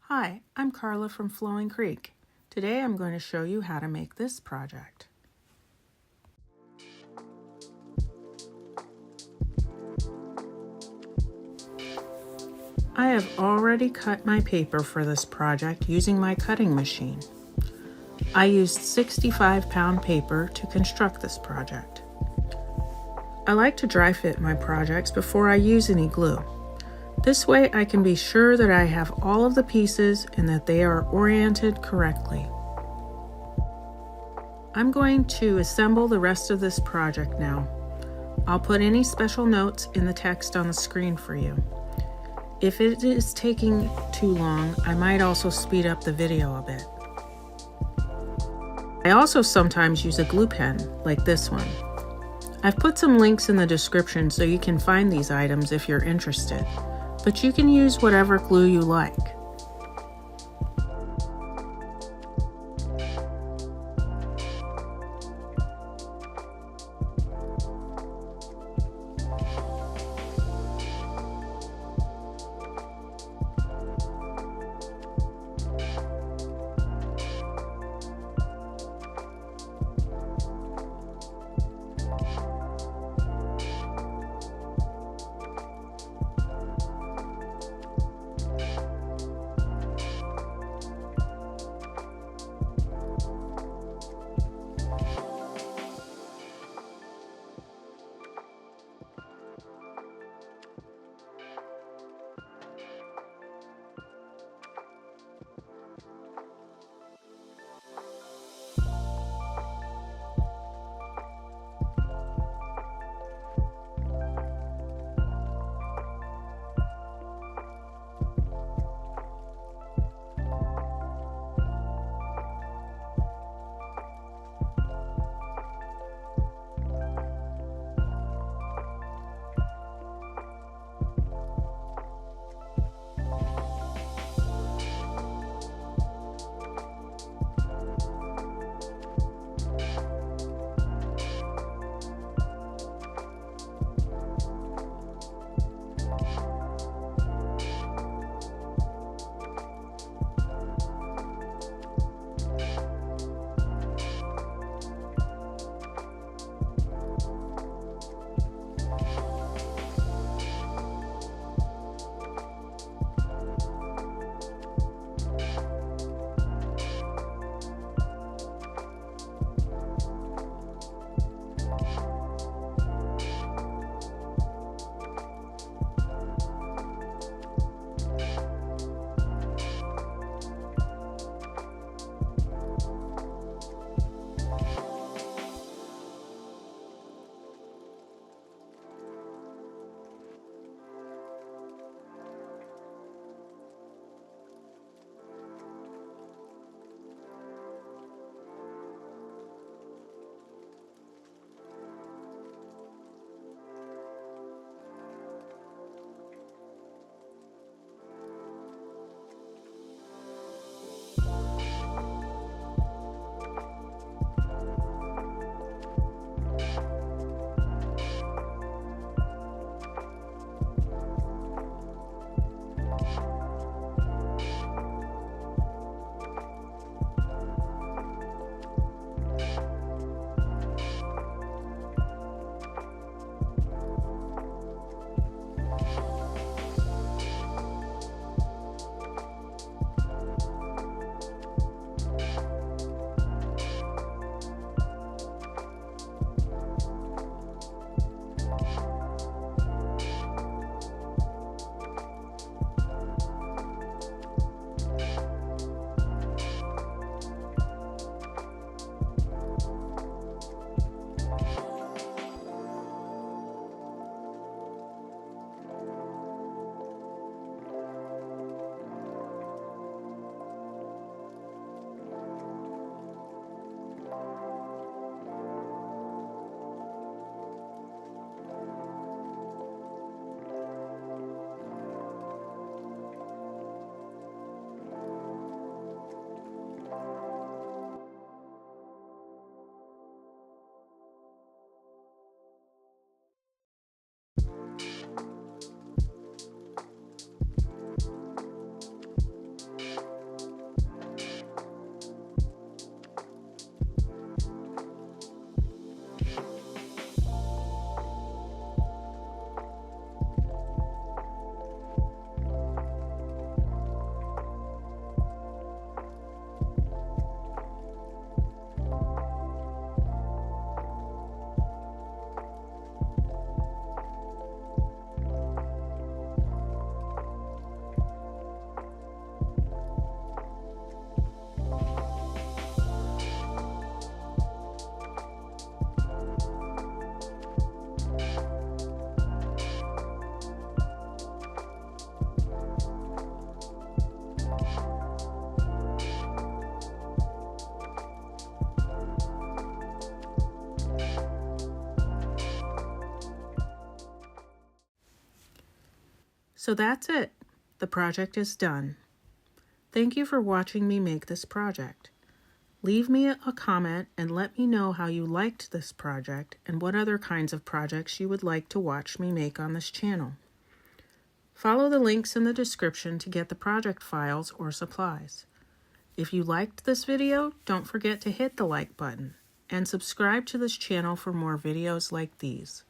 Hi, I'm Carla from Flowingcreek. Today I'm going to show you how to make this project. I have already cut my paper for this project using my cutting machine. I used 65-pound paper to construct this project. I like to dry fit my projects before I use any glue. This way I can be sure that I have all of the pieces and that they are oriented correctly. I'm going to assemble the rest of this project now. I'll put any special notes in the text on the screen for you. If it is taking too long, I might also speed up the video a bit. I also sometimes use a glue pen, like this one. I've put some links in the description so you can find these items if you're interested, but you can use whatever glue you like. So that's it. The project is done. Thank you for watching me make this project. Leave me a comment and let me know how you liked this project and what other kinds of projects you would like to watch me make on this channel. Follow the links in the description to get the project files or supplies. If you liked this video, don't forget to hit the like button and subscribe to this channel for more videos like these.